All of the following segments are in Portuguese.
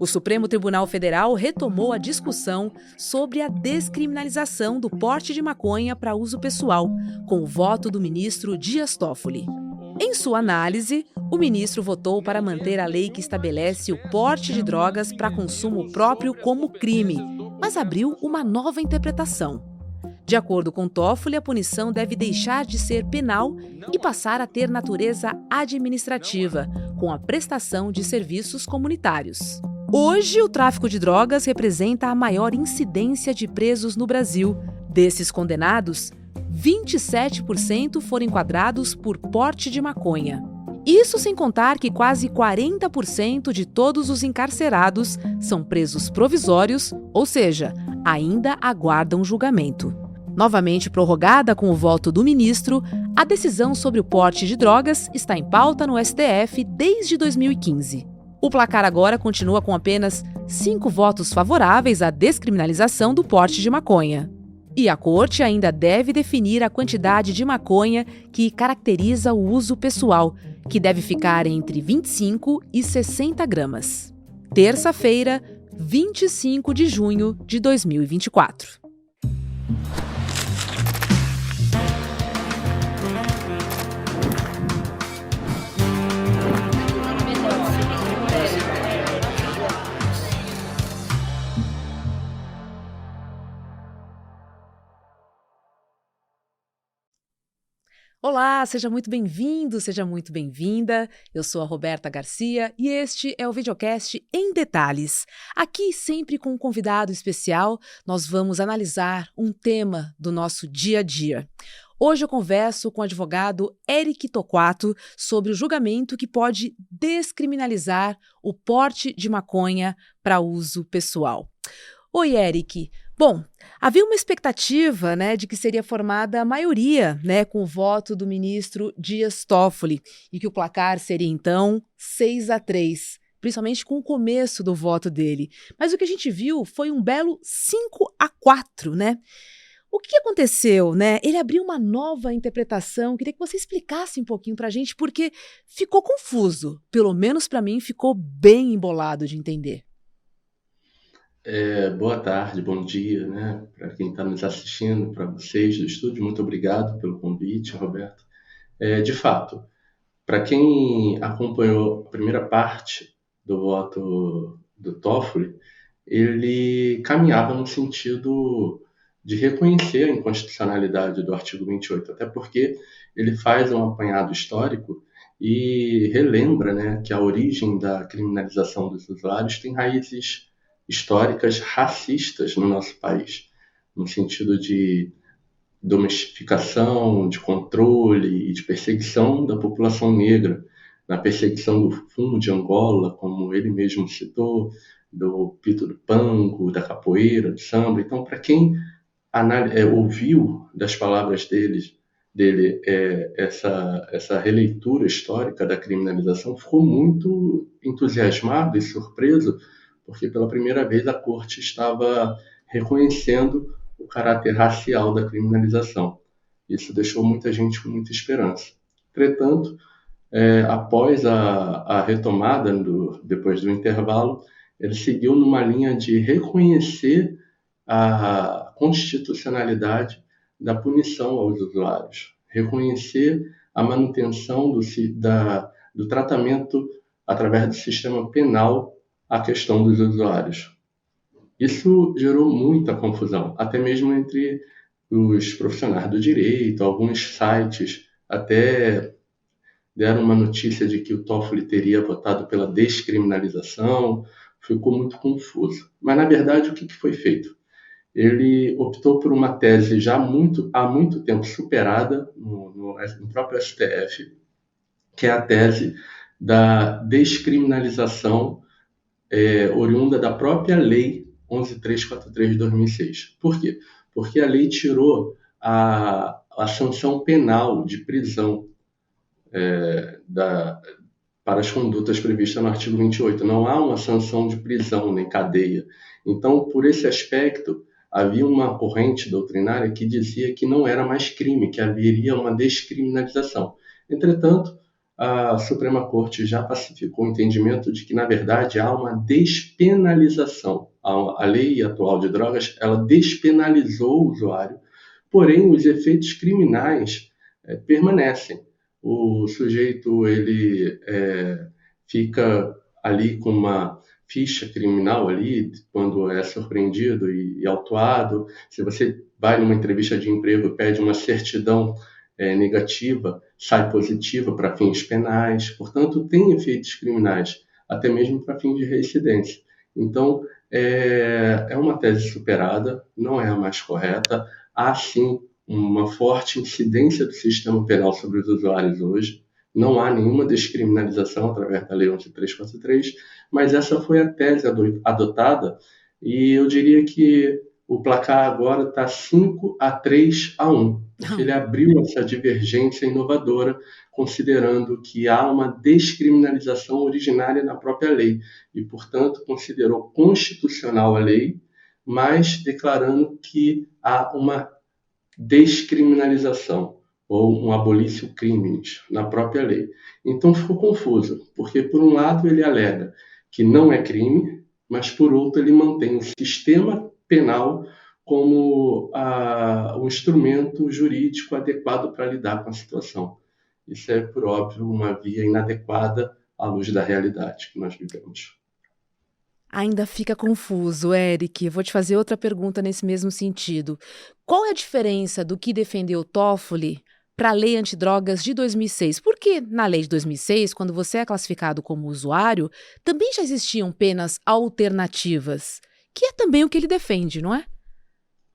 O Supremo Tribunal Federal retomou a discussão sobre a descriminalização do porte de maconha para uso pessoal, com o voto do ministro Dias Toffoli. Em sua análise, o ministro votou para manter a lei que estabelece o porte de drogas para consumo próprio como crime, mas abriu uma nova interpretação. De acordo com Toffoli, a punição deve deixar de ser penal e passar a ter natureza administrativa, com a prestação de serviços comunitários. Hoje, o tráfico de drogas representa a maior incidência de presos no Brasil. Desses condenados, 27% foram enquadrados por porte de maconha. Isso sem contar que quase 40% de todos os encarcerados são presos provisórios, ou seja, ainda aguardam julgamento. Novamente prorrogada com o voto do ministro, a decisão sobre o porte de drogas está em pauta no STF desde 2015. O placar agora continua com apenas 5 votos favoráveis à descriminalização do porte de maconha. E a Corte ainda deve definir a quantidade de maconha que caracteriza o uso pessoal, que deve ficar entre 25 e 60 gramas. Terça-feira, 25 de junho de 2024. Olá, seja muito bem-vindo, seja muito bem-vinda. Eu sou a Roberta Garcia e este é o videocast Em Detalhes. Aqui, sempre com um convidado especial, nós vamos analisar um tema do nosso dia a dia. Hoje eu converso com o advogado Eric Torquato sobre o julgamento que pode descriminalizar o porte de maconha para uso pessoal. Oi, Eric. Bom, havia uma expectativa, de que seria formada a maioria, com o voto do ministro Dias Toffoli, e que o placar seria, então, 6-3, principalmente com o começo do voto dele. Mas o que a gente viu foi um belo 5-4, O que aconteceu, Ele abriu uma nova interpretação. Queria que você explicasse um pouquinho para a gente, porque ficou confuso. Pelo menos para mim, ficou bem embolado de entender. Boa tarde, bom dia, para quem está nos assistindo, para vocês do estúdio, muito obrigado pelo convite, Roberto. De fato, para quem acompanhou a primeira parte do voto do Toffoli, ele caminhava no sentido de reconhecer a inconstitucionalidade do artigo 28, até porque ele faz um apanhado histórico e relembra, que a origem da criminalização dos usuários tem raízes históricas racistas no nosso país, no sentido de domesticação, de controle e de perseguição da população negra, na perseguição do fumo de Angola, como ele mesmo citou, do pito do pango, da capoeira, do samba. Então, para quem ouviu das palavras dele essa releitura histórica da criminalização, ficou muito entusiasmado e surpreso, porque pela primeira vez a Corte estava reconhecendo o caráter racial da criminalização. Isso deixou muita gente com muita esperança. Entretanto, após a retomada, depois do intervalo, ele seguiu numa linha de reconhecer a constitucionalidade da punição aos usuários, reconhecer a manutenção do tratamento através do sistema penal à questão dos usuários. Isso gerou muita confusão, até mesmo entre os profissionais do direito. Alguns sites até deram uma notícia de que o Toffoli teria votado pela descriminalização. Ficou muito confuso. Mas, na verdade, o que foi feito? Ele optou por uma tese já há muito tempo superada no próprio STF, que é a tese da descriminalização oriunda da própria Lei 11.343 de 2006. Por quê? Porque a lei tirou a sanção penal de prisão para as condutas previstas no artigo 28. Não há uma sanção de prisão nem cadeia. Então, por esse aspecto, havia uma corrente doutrinária que dizia que não era mais crime, que haveria uma descriminalização. Entretanto, a Suprema Corte já pacificou o entendimento de que, na verdade, há uma despenalização. A lei atual de drogas, ela despenalizou o usuário, porém, os efeitos criminais permanecem. O sujeito ele fica ali com uma ficha criminal ali, quando é surpreendido e autuado. Se você vai numa entrevista de emprego e pede uma certidão negativa, sai positiva para fins penais. Portanto, tem efeitos criminais, até mesmo para fins de reincidência. Então, é uma tese superada, não é a mais correta. Há, sim, uma forte incidência do sistema penal sobre os usuários hoje. Não há nenhuma descriminalização através da Lei 11.343, mas essa foi a tese adotada, e eu diria que o placar agora está 5-3-1, porque ele abriu essa divergência inovadora, considerando que há uma descriminalização originária na própria lei, e, portanto, considerou constitucional a lei, mas declarando que há uma descriminalização, ou um abolício criminis, na própria lei. Então ficou confuso, porque por um lado ele alega que não é crime, mas por outro ele mantém o sistema penal como um instrumento jurídico adequado para lidar com a situação. Isso é, por óbvio, uma via inadequada à luz da realidade que nós vivemos. Ainda fica confuso, Eric. Eu vou te fazer outra pergunta nesse mesmo sentido. Qual é a diferença do que defendeu Toffoli para a Lei Antidrogas de 2006? Porque na Lei de 2006, quando você é classificado como usuário, também já existiam penas alternativas, que é também o que ele defende, não é?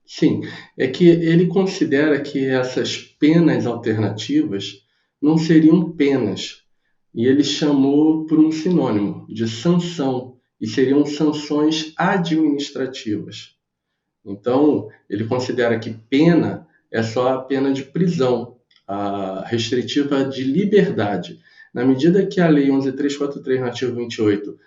Sim, é que ele considera que essas penas alternativas não seriam penas, e ele chamou por um sinônimo de sanção, e seriam sanções administrativas. Então, ele considera que pena é só a pena de prisão, a restritiva de liberdade. Na medida que a Lei 11.343, no artigo 28,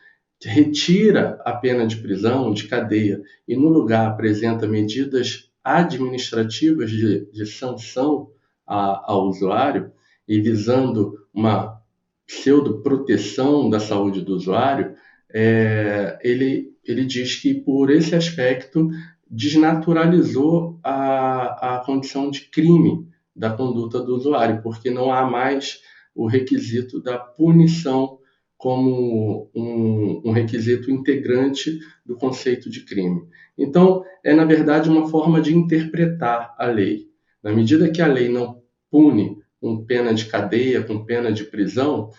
retira a pena de prisão, de cadeia, e no lugar apresenta medidas administrativas de sanção ao usuário, e visando uma pseudo-proteção da saúde do usuário, ele diz que, por esse aspecto, desnaturalizou a condição de crime da conduta do usuário, porque não há mais o requisito da punição como um requisito integrante do conceito de crime. Então, é, na verdade, uma forma de interpretar a lei. Na medida que a lei não pune com pena de cadeia, com pena de prisão,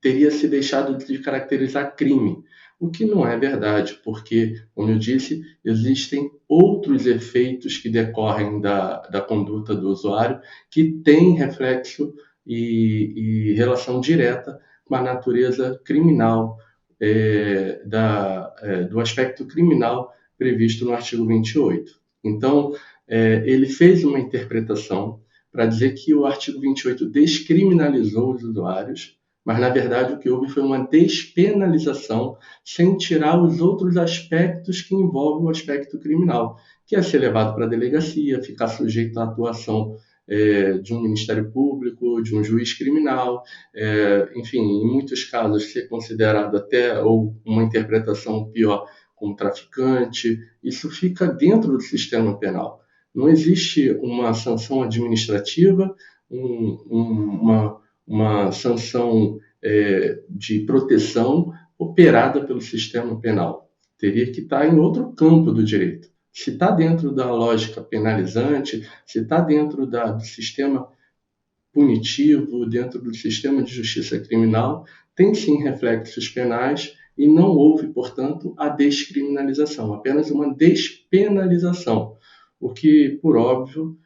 teria se deixado de caracterizar crime, o que não é verdade, porque, como eu disse, existem outros efeitos que decorrem da conduta do usuário que têm reflexo e relação direta com a natureza criminal, do aspecto criminal previsto no artigo 28. Então, ele fez uma interpretação para dizer que o artigo 28 descriminalizou os usuários, mas, na verdade, o que houve foi uma despenalização sem tirar os outros aspectos que envolvem o aspecto criminal, que é ser levado para a delegacia, ficar sujeito à atuação de um Ministério Público, de um juiz criminal, enfim, em muitos casos ser considerado até, ou uma interpretação pior, como traficante. Isso fica dentro do sistema penal. Não existe uma sanção administrativa, uma sanção de proteção operada pelo sistema penal. Teria que estar em outro campo do direito. Se está dentro da lógica penalizante, se está dentro do sistema punitivo, dentro do sistema de justiça criminal, tem sim reflexos penais e não houve, portanto, a descriminalização, apenas uma despenalização, o que, por óbvio,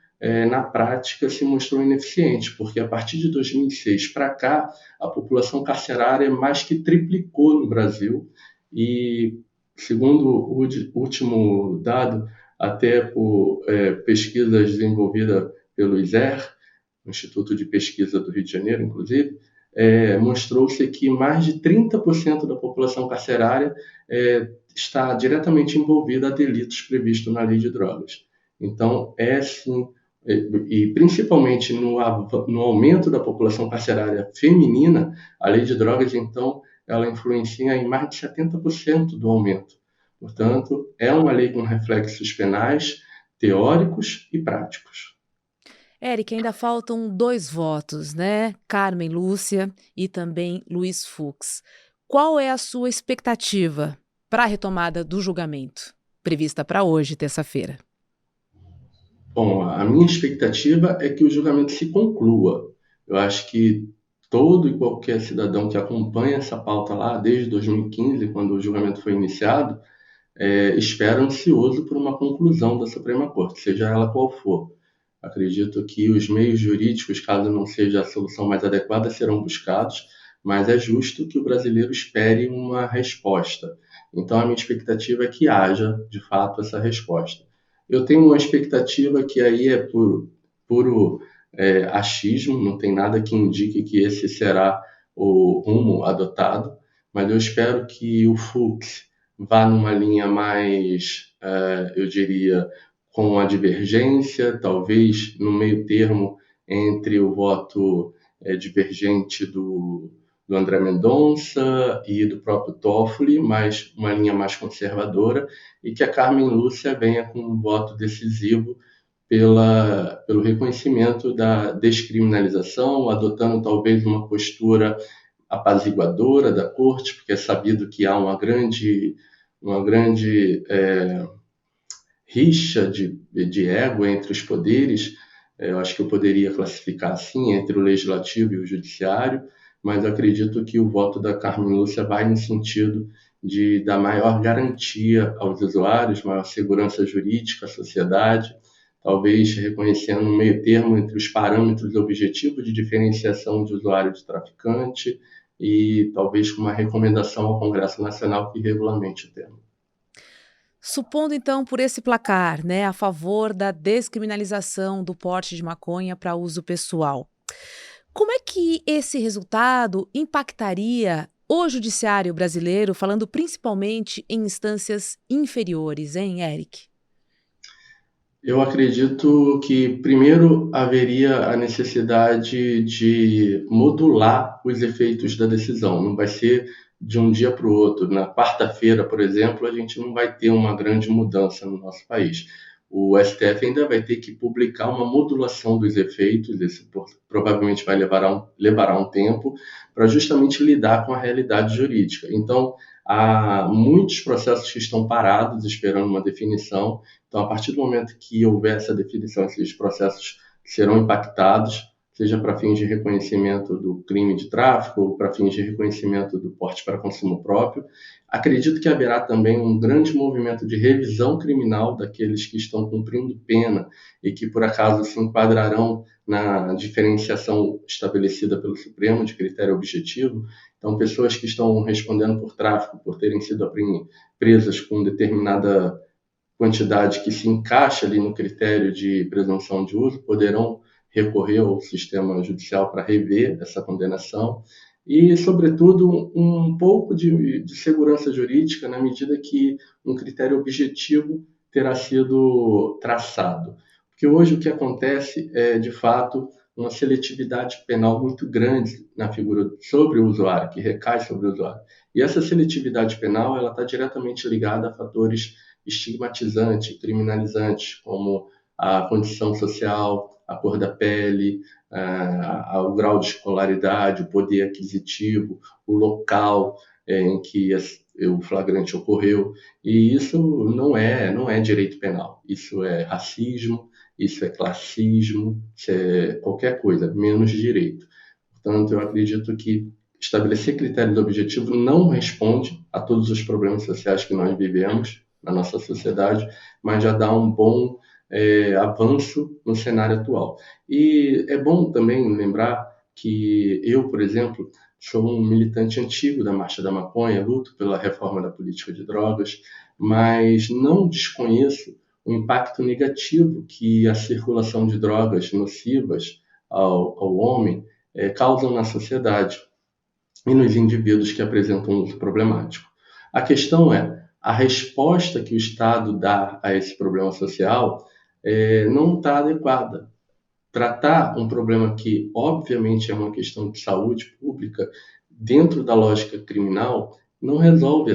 na prática se mostrou ineficiente, porque a partir de 2006 para cá, a população carcerária mais que triplicou no Brasil e, segundo o último dado, até por pesquisas desenvolvidas pelo ISER, Instituto de Pesquisa do Rio de Janeiro, inclusive, mostrou-se que mais de 30% da população carcerária está diretamente envolvida a delitos previstos na Lei de Drogas. Então, é sim e principalmente no aumento da população carcerária feminina, a lei de drogas, então, ela influencia em mais de 70% do aumento. Portanto, é uma lei com reflexos penais, teóricos e práticos. Érica, ainda faltam 2 votos, né? Carmen Lúcia e também Luiz Fux. Qual é a sua expectativa para a retomada do julgamento, prevista para hoje, terça-feira? Bom, a minha expectativa é que o julgamento se conclua. Eu acho que todo e qualquer cidadão que acompanha essa pauta lá desde 2015, quando o julgamento foi iniciado, espera ansioso por uma conclusão da Suprema Corte, seja ela qual for. Acredito que os meios jurídicos, caso não seja a solução mais adequada, serão buscados, mas é justo que o brasileiro espere uma resposta. Então, a minha expectativa é que haja, de fato, essa resposta. Eu tenho uma expectativa que aí é puro achismo, não tem nada que indique que esse será o rumo adotado, mas eu espero que o Fux vá numa linha mais, eu diria, com a divergência, talvez no meio termo entre o voto divergente do André Mendonça e do próprio Toffoli, mas uma linha mais conservadora, e que a Carmen Lúcia venha com um voto decisivo pelo reconhecimento da descriminalização, adotando talvez uma postura apaziguadora da corte, porque é sabido que há uma grande rixa de ego entre os poderes. Eu acho que eu poderia classificar assim, entre o legislativo e o judiciário, mas acredito que o voto da Carmen Lúcia vai no sentido de dar maior garantia aos usuários, maior segurança jurídica à sociedade, talvez reconhecendo um meio termo entre os parâmetros objetivos de diferenciação de usuário de traficante e talvez com uma recomendação ao Congresso Nacional que regulamente o tema. Supondo então por esse placar, né, a favor da descriminalização do porte de maconha para uso pessoal, como é que esse resultado impactaria o judiciário brasileiro, falando principalmente em instâncias inferiores, hein, Eric? Eu acredito que, primeiro, haveria a necessidade de modular os efeitos da decisão. Não vai ser de um dia para o outro. Na quarta-feira, por exemplo, a gente não vai ter uma grande mudança no nosso país. O STF ainda vai ter que publicar uma modulação dos efeitos, isso provavelmente levará um tempo, para justamente lidar com a realidade jurídica. Então, há muitos processos que estão parados, esperando uma definição. Então, a partir do momento que houver essa definição, esses processos serão impactados, seja para fins de reconhecimento do crime de tráfico ou para fins de reconhecimento do porte para consumo próprio. Acredito que haverá também um grande movimento de revisão criminal daqueles que estão cumprindo pena e que, por acaso, se enquadrarão na diferenciação estabelecida pelo Supremo de critério objetivo. Então, pessoas que estão respondendo por tráfico, por terem sido presas com determinada quantidade que se encaixa ali no critério de presunção de uso, poderão recorrer ao sistema judicial para rever essa condenação e, sobretudo, um pouco de segurança jurídica na medida que um critério objetivo terá sido traçado. Porque hoje o que acontece é, de fato, uma seletividade penal muito grande na figura sobre o usuário, que recai sobre o usuário. E essa seletividade penal ela está diretamente ligada a fatores estigmatizantes, criminalizantes, como a condição social, a cor da pele, o grau de escolaridade, o poder aquisitivo, o local em que o flagrante ocorreu. E isso não é direito penal, isso é racismo, isso é classismo, isso é qualquer coisa, menos direito. Portanto, eu acredito que estabelecer critérios objetivos não responde a todos os problemas sociais que nós vivemos na nossa sociedade, mas já dá um bom avanço no cenário atual. E é bom também lembrar que eu, por exemplo, sou um militante antigo da Marcha da Maconha, luto pela reforma da política de drogas, mas não desconheço o impacto negativo que a circulação de drogas nocivas ao homem causam na sociedade e nos indivíduos que apresentam um uso problemático. A questão é, a resposta que o Estado dá a esse problema social não está adequada. Tratar um problema que, obviamente, é uma questão de saúde pública, dentro da lógica criminal, não resolve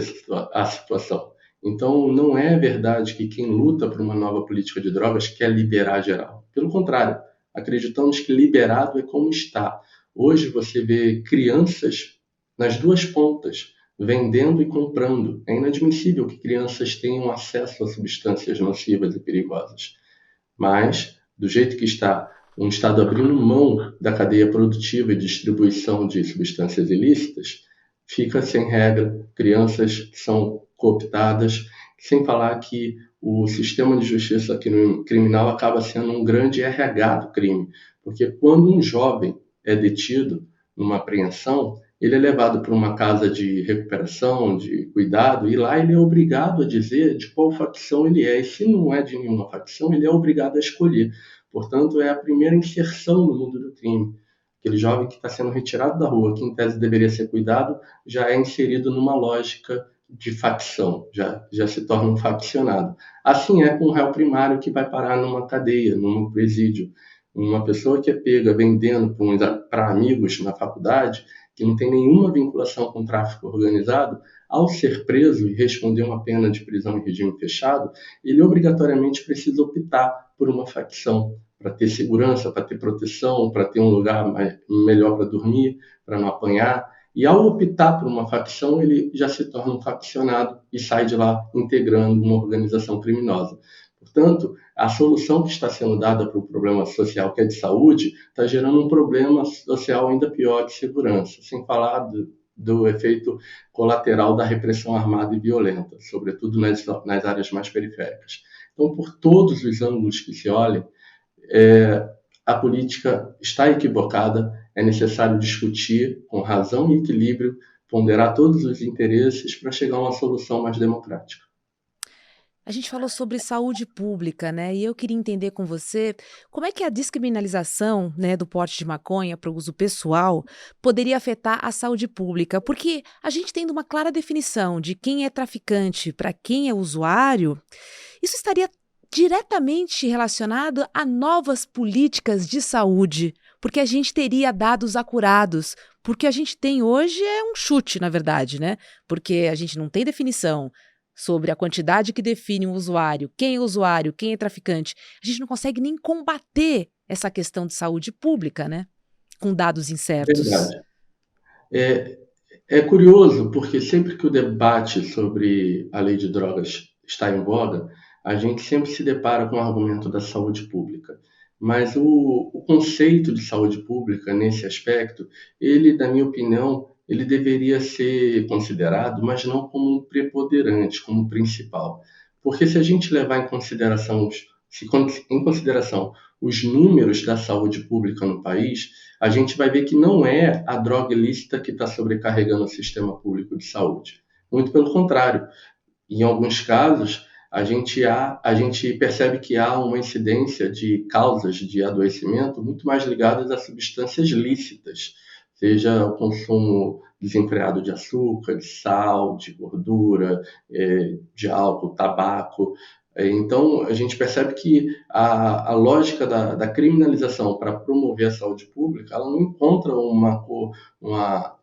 a situação. Então, não é verdade que quem luta por uma nova política de drogas quer liberar geral. Pelo contrário, acreditamos que liberado é como está. Hoje você vê crianças nas duas pontas, vendendo e comprando. É inadmissível que crianças tenham acesso a substâncias nocivas e perigosas. Mas, do jeito que está um Estado abrindo mão da cadeia produtiva e distribuição de substâncias ilícitas, fica sem regra, crianças são cooptadas, sem falar que o sistema de justiça criminal acaba sendo um grande RH do crime, porque quando um jovem é detido numa apreensão, ele é levado para uma casa de recuperação, de cuidado, e lá ele é obrigado a dizer de qual facção ele é. E se não é de nenhuma facção, ele é obrigado a escolher. Portanto, é a primeira inserção no mundo do crime. Aquele jovem que está sendo retirado da rua, que em tese deveria ser cuidado, já é inserido numa lógica de facção, já se torna um faccionado. Assim é com o réu primário que vai parar numa cadeia, num presídio. Uma pessoa que é pega vendendo para amigos na faculdade, que não tem nenhuma vinculação com o tráfico organizado, ao ser preso e responder uma pena de prisão em regime fechado, ele obrigatoriamente precisa optar por uma facção, para ter segurança, para ter proteção, para ter um lugar melhor para dormir, para não apanhar. E ao optar por uma facção, ele já se torna um faccionado e sai de lá integrando uma organização criminosa. Portanto, a solução que está sendo dada para o problema social, que é de saúde, está gerando um problema social ainda pior de segurança, sem falar do efeito colateral da repressão armada e violenta, sobretudo nas áreas mais periféricas. Então, por todos os ângulos que se olhem, a política está equivocada, é necessário discutir com razão e equilíbrio, ponderar todos os interesses para chegar a uma solução mais democrática. A gente falou sobre saúde pública, né? E eu queria entender com você como é que a descriminalização, né, do porte de maconha para o uso pessoal poderia afetar a saúde pública, porque a gente tendo uma clara definição de quem é traficante para quem é usuário, isso estaria diretamente relacionado a novas políticas de saúde, porque a gente teria dados acurados. Porque a gente tem hoje é um chute, na verdade, né? Porque a gente não tem definição sobre a quantidade que define um usuário, quem é traficante. A gente não consegue nem combater essa questão de saúde pública, né? Com dados incertos. Verdade. É curioso, porque sempre que o debate sobre a lei de drogas está em voga, a gente sempre se depara com o argumento da saúde pública. Mas o conceito de saúde pública, nesse aspecto, ele, na minha opinião, ele deveria ser considerado, mas não como um preponderante, como principal. Porque se a gente levar em consideração os números da saúde pública no país, a gente vai ver que não é a droga ilícita que está sobrecarregando o sistema público de saúde. Muito pelo contrário. Em alguns casos, a gente percebe que há uma incidência de causas de adoecimento muito mais ligadas a substâncias lícitas, seja o consumo desenfreado de açúcar, de sal, de gordura, de álcool, tabaco. Então, a gente percebe que a lógica da criminalização para promover a saúde pública, ela não encontra uma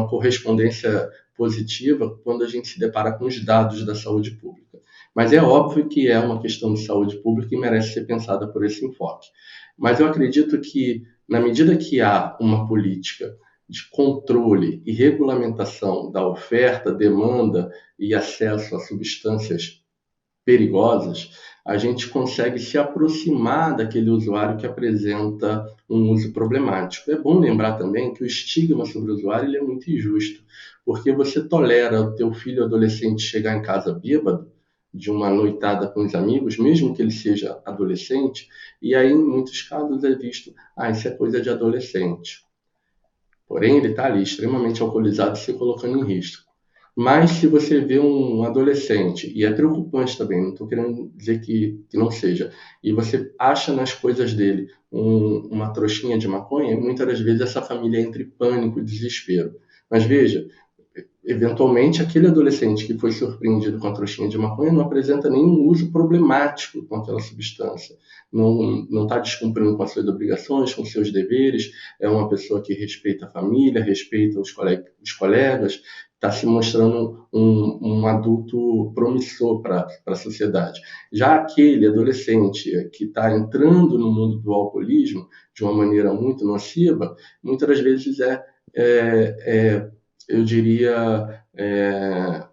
correspondência positiva quando a gente se depara com os dados da saúde pública. Mas é óbvio que é uma questão de saúde pública e merece ser pensada por esse enfoque. Mas eu acredito que, na medida que há uma política de controle e regulamentação da oferta, demanda e acesso a substâncias perigosas, a gente consegue se aproximar daquele usuário que apresenta um uso problemático. É bom lembrar também que o estigma sobre o usuário ele é muito injusto, porque você tolera o teu filho adolescente chegar em casa bêbado, de uma noitada com os amigos, mesmo que ele seja adolescente, e aí em muitos casos é visto, isso é coisa de adolescente. Porém, ele está ali extremamente alcoolizado, se colocando em risco. Mas se você vê um adolescente, e é preocupante também, não estou querendo dizer que não seja, e você acha nas coisas dele uma trouxinha de maconha, muitas das vezes essa família entra em pânico e desespero. Mas veja, eventualmente, aquele adolescente que foi surpreendido com a trouxinha de maconha não apresenta nenhum uso problemático com aquela substância. Não está descumprindo com as suas obrigações, com seus deveres, é uma pessoa que respeita a família, respeita os colegas, está se mostrando um adulto promissor para a sociedade. Já aquele adolescente que está entrando no mundo do alcoolismo de uma maneira muito nociva, muitas das vezes eu diria, é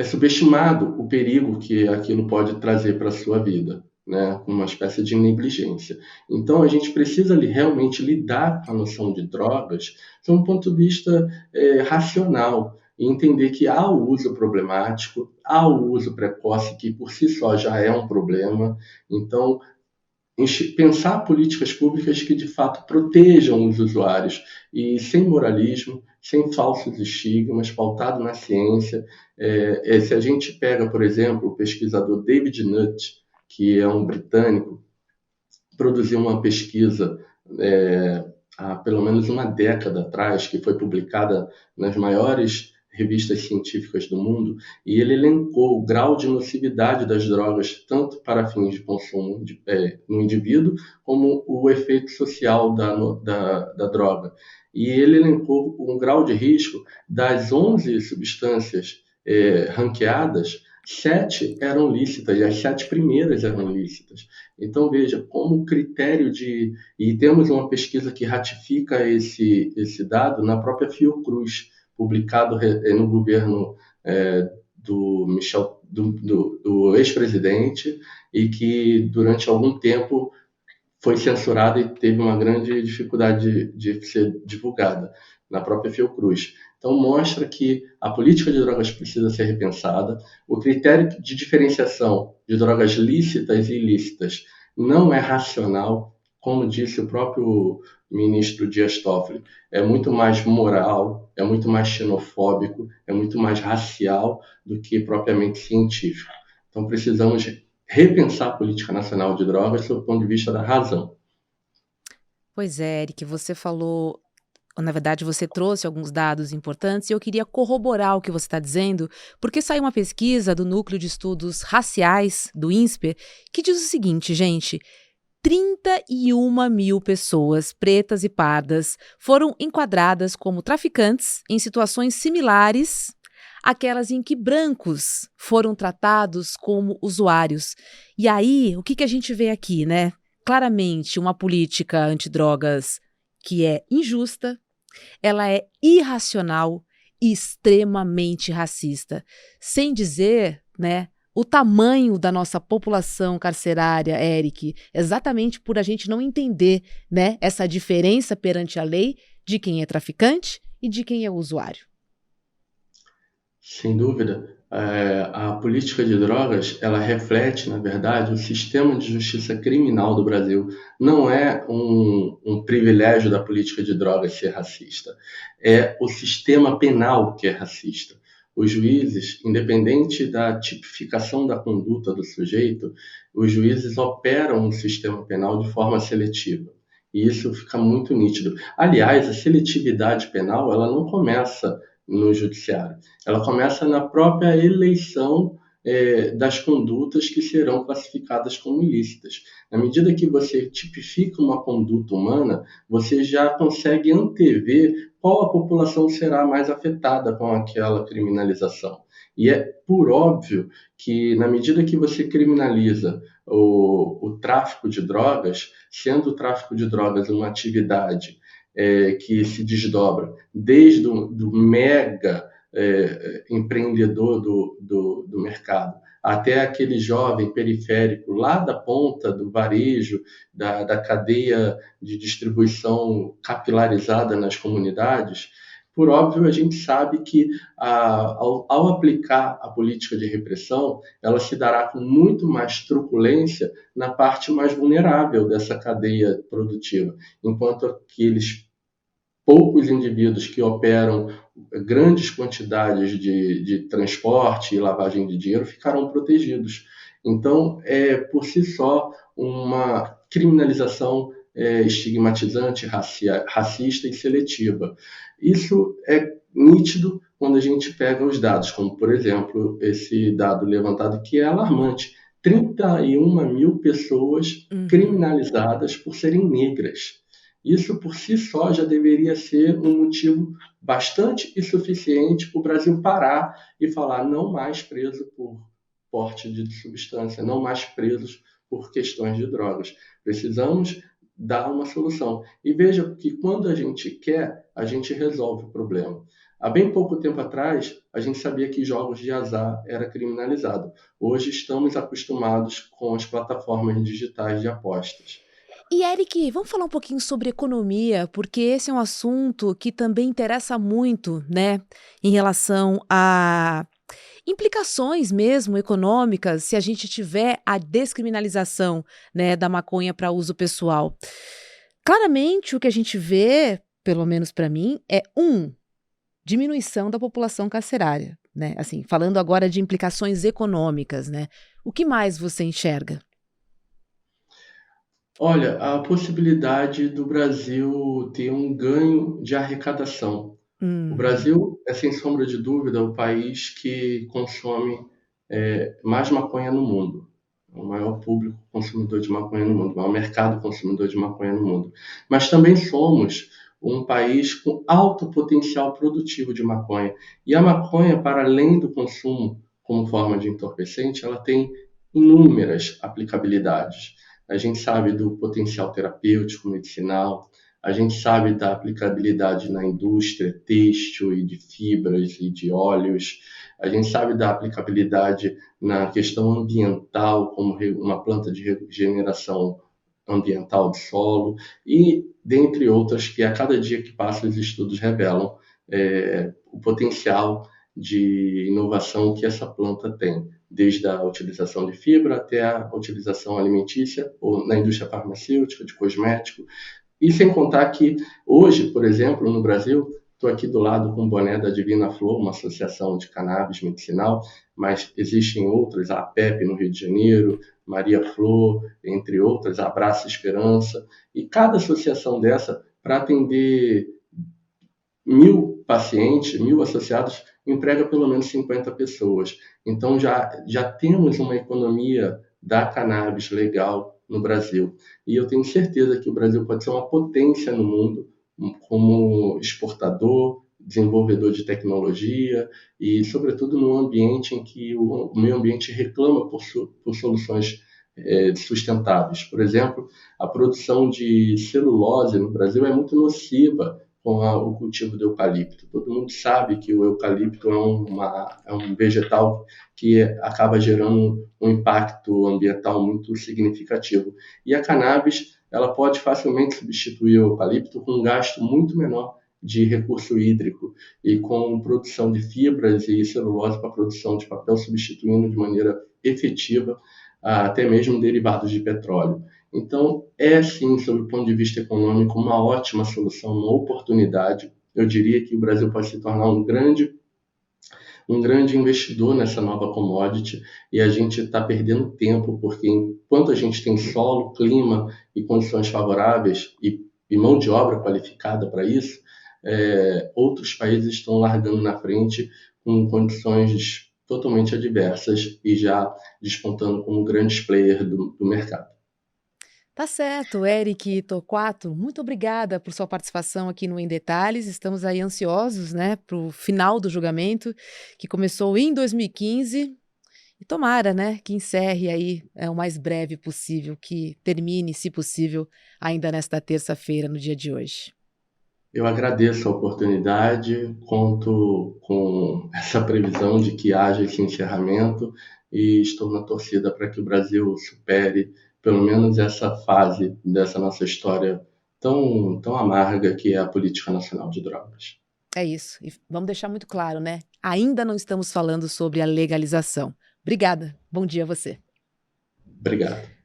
subestimado o perigo que aquilo pode trazer para a sua vida, né? Uma espécie de negligência. Então, a gente precisa realmente lidar com a noção de drogas de um ponto de vista racional e entender que há o uso problemático, há o uso precoce, que por si só já é um problema. Então, pensar políticas públicas que de fato protejam os usuários e sem moralismo, sem falsos estigmas, pautado na ciência. Se a gente pega, por exemplo, o pesquisador David Nutt, que é um britânico, produziu uma pesquisa há pelo menos uma década atrás, que foi publicada nas maiores revistas científicas do mundo, e ele elencou o grau de nocividade das drogas, tanto para fins de consumo no indivíduo, como o efeito social da droga. E ele elencou um grau de risco das 11 substâncias ranqueadas, 7 eram lícitas, e as 7 primeiras eram lícitas. Então, veja, como critério de... E temos uma pesquisa que ratifica esse dado na própria Fiocruz, publicado no governo do ex-presidente, e que durante algum tempo foi censurada e teve uma grande dificuldade de ser divulgada na própria Fiocruz. Então, mostra que a política de drogas precisa ser repensada, o critério de diferenciação de drogas lícitas e ilícitas não é racional, como disse o próprio ministro Dias Toffoli, é muito mais moral, é muito mais xenofóbico, é muito mais racial do que propriamente científico. Então, precisamos repensar a política nacional de drogas sob o ponto de vista da razão. Pois é, Eric, você falou, na verdade, você trouxe alguns dados importantes e eu queria corroborar o que você está dizendo, porque saiu uma pesquisa do Núcleo de Estudos Raciais, do INSPER, que diz o seguinte, gente: 31 mil pessoas pretas e pardas foram enquadradas como traficantes em situações similares àquelas em que brancos foram tratados como usuários. E aí, o que a gente vê aqui, né? Claramente, uma política antidrogas que é injusta, ela é irracional e extremamente racista. Sem dizer, né, o tamanho da nossa população carcerária, Eric, exatamente por a gente não entender, né, essa diferença perante a lei de quem é traficante e de quem é usuário. Sem dúvida. A política de drogas, ela reflete, na verdade, o sistema de justiça criminal do Brasil. Não é um privilégio da política de drogas ser racista. É o sistema penal que é racista. Os juízes, independente da tipificação da conduta do sujeito, os juízes operam o sistema penal de forma seletiva. E isso fica muito nítido. Aliás, a seletividade penal, ela não começa no judiciário. Ela começa na própria eleição das condutas que serão classificadas como ilícitas. Na medida que você tipifica uma conduta humana, você já consegue antever qual a população será mais afetada com aquela criminalização. E é por óbvio que, na medida que você criminaliza o tráfico de drogas, sendo o tráfico de drogas uma atividade que se desdobra desde do mega empreendedor do mercado até aquele jovem periférico lá da ponta do varejo, da cadeia de distribuição capilarizada nas comunidades. Por óbvio, a gente sabe que ao aplicar a política de repressão, ela se dará com muito mais truculência na parte mais vulnerável dessa cadeia produtiva, enquanto aqueles poucos indivíduos que operam grandes quantidades de transporte e lavagem de dinheiro ficarão protegidos. Então, é por si só uma criminalização estigmatizante, racista e seletiva. Isso é nítido quando a gente pega os dados, como, por exemplo, esse dado levantado que é alarmante. 31 mil pessoas criminalizadas por serem negras. Isso, por si só, já deveria ser um motivo bastante e suficiente para o Brasil parar e falar não mais preso por porte de substância, não mais presos por questões de drogas. Precisamos dar uma solução. E veja que quando a gente quer, a gente resolve o problema. Há bem pouco tempo atrás, a gente sabia que jogos de azar era criminalizado. Hoje estamos acostumados com as plataformas digitais de apostas. E Eric, vamos falar um pouquinho sobre economia, porque esse é um assunto que também interessa muito, né, em relação a implicações mesmo econômicas se a gente tiver a descriminalização, né, da maconha para uso pessoal. Claramente o que a gente vê, pelo menos para mim, é diminuição da população carcerária, né? Assim, falando agora de implicações econômicas, né? O que mais você enxerga? Olha, a possibilidade do Brasil ter um ganho de arrecadação. O Uhum. Brasil é, sem sombra de dúvida, o país que consome mais maconha no mundo. É o maior público consumidor de maconha no mundo, o maior mercado consumidor de maconha no mundo. Mas também somos um país com alto potencial produtivo de maconha. E a maconha, para além do consumo como forma de entorpecente, ela tem inúmeras aplicabilidades. A gente sabe do potencial terapêutico, medicinal, a gente sabe da aplicabilidade na indústria têxtil e de fibras e de óleos, a gente sabe da aplicabilidade na questão ambiental, como uma planta de regeneração ambiental do solo, e dentre outras que a cada dia que passa os estudos revelam o potencial de inovação que essa planta tem, desde a utilização de fibra até a utilização alimentícia ou na indústria farmacêutica, de cosmético. E sem contar que hoje, por exemplo, no Brasil, estou aqui do lado com o boné da Divina Flor, uma associação de cannabis medicinal, mas existem outras, a APEP no Rio de Janeiro, Maria Flor, entre outras, Abraça Esperança, e cada associação dessa, para atender 1.000 pacientes, 1.000 associados, emprega pelo menos 50 pessoas. Então já temos uma economia da cannabis legal no Brasil. E eu tenho certeza que o Brasil pode ser uma potência no mundo como exportador, desenvolvedor de tecnologia e, sobretudo, num ambiente em que o meio ambiente reclama por soluções sustentáveis. Por exemplo, a produção de celulose no Brasil é muito nociva com o cultivo do eucalipto. Todo mundo sabe que o eucalipto é um vegetal que acaba gerando um impacto ambiental muito significativo. E a cannabis, ela pode facilmente substituir o eucalipto com um gasto muito menor de recurso hídrico e com produção de fibras e celulose para a produção de papel, substituindo de maneira efetiva até mesmo derivados de petróleo. Então, é sim, sob o ponto de vista econômico, uma ótima solução, uma oportunidade. Eu diria que o Brasil pode se tornar um grande investidor nessa nova commodity e a gente está perdendo tempo, porque enquanto a gente tem solo, clima e condições favoráveis e mão de obra qualificada para isso, outros países estão largando na frente com condições totalmente adversas e já despontando como grandes players do mercado. Tá certo, Eric Torquato, muito obrigada por sua participação aqui no Em Detalhes. Estamos aí ansiosos, né, para o final do julgamento, que começou em 2015. E tomara, né, que encerre aí o mais breve possível, que termine, se possível, ainda nesta terça-feira, no dia de hoje. Eu agradeço a oportunidade, conto com essa previsão de que haja esse encerramento e estou na torcida para que o Brasil supere pelo menos essa fase dessa nossa história tão amarga que é a política nacional de drogas. É isso. E vamos deixar muito claro, né? Ainda não estamos falando sobre a legalização. Obrigada. Bom dia a você. Obrigado.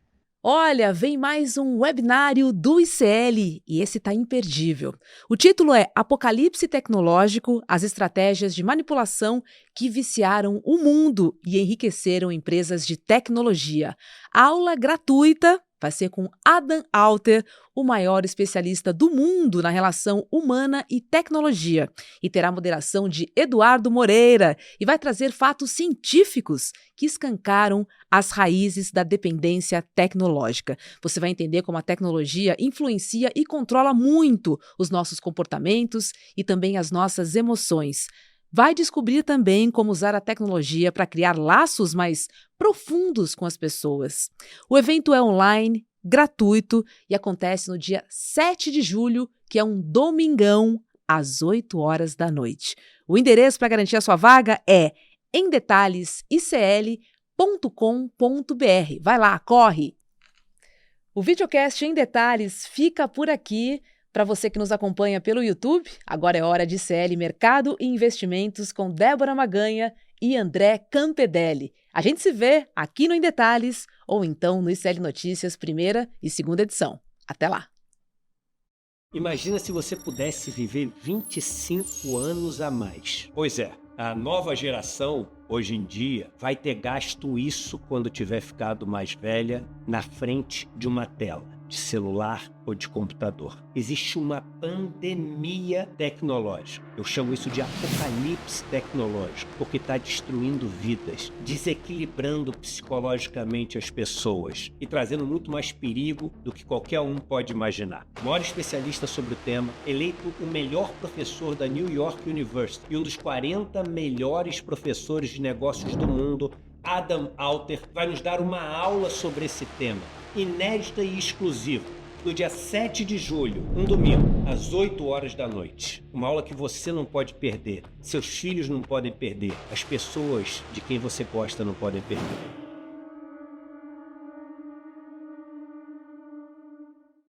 Olha, vem mais um webinário do ICL e esse tá imperdível. O título é Apocalipse Tecnológico, as estratégias de manipulação que viciaram o mundo e enriqueceram empresas de tecnologia. Aula gratuita vai ser com Adam Alter, o maior especialista do mundo na relação humana e tecnologia. E terá moderação de Eduardo Moreira e vai trazer fatos científicos que escancaram as raízes da dependência tecnológica. Você vai entender como a tecnologia influencia e controla muito os nossos comportamentos e também as nossas emoções. Vai descobrir também como usar a tecnologia para criar laços mais profundos com as pessoas. O evento é online, gratuito e acontece no dia 7 de julho, que é um domingão, às 8 horas da noite. O endereço para garantir a sua vaga é emdetalhesicl.com.br. Vai lá, corre! O videocast Em Detalhes fica por aqui. Para você que nos acompanha pelo YouTube, agora é hora de ICL Mercado e Investimentos com Débora Maganha e André Campedelli. A gente se vê aqui no Em Detalhes ou então no ICL Notícias, primeira e segunda edição. Até lá! Imagina se você pudesse viver 25 anos a mais. Pois é, a nova geração, hoje em dia, vai ter gasto isso quando tiver ficado mais velha na frente de uma tela, de celular ou de computador. Existe uma pandemia tecnológica. Eu chamo isso de apocalipse tecnológico, porque está destruindo vidas, desequilibrando psicologicamente as pessoas e trazendo muito mais perigo do que qualquer um pode imaginar. O maior especialista sobre o tema, eleito o melhor professor da New York University e um dos 40 melhores professores de negócios do mundo, Adam Alter, vai nos dar uma aula sobre esse tema, inédita e exclusiva, no dia 7 de julho, um domingo, às 8 horas da noite. Uma aula que você não pode perder, seus filhos não podem perder, as pessoas de quem você gosta não podem perder.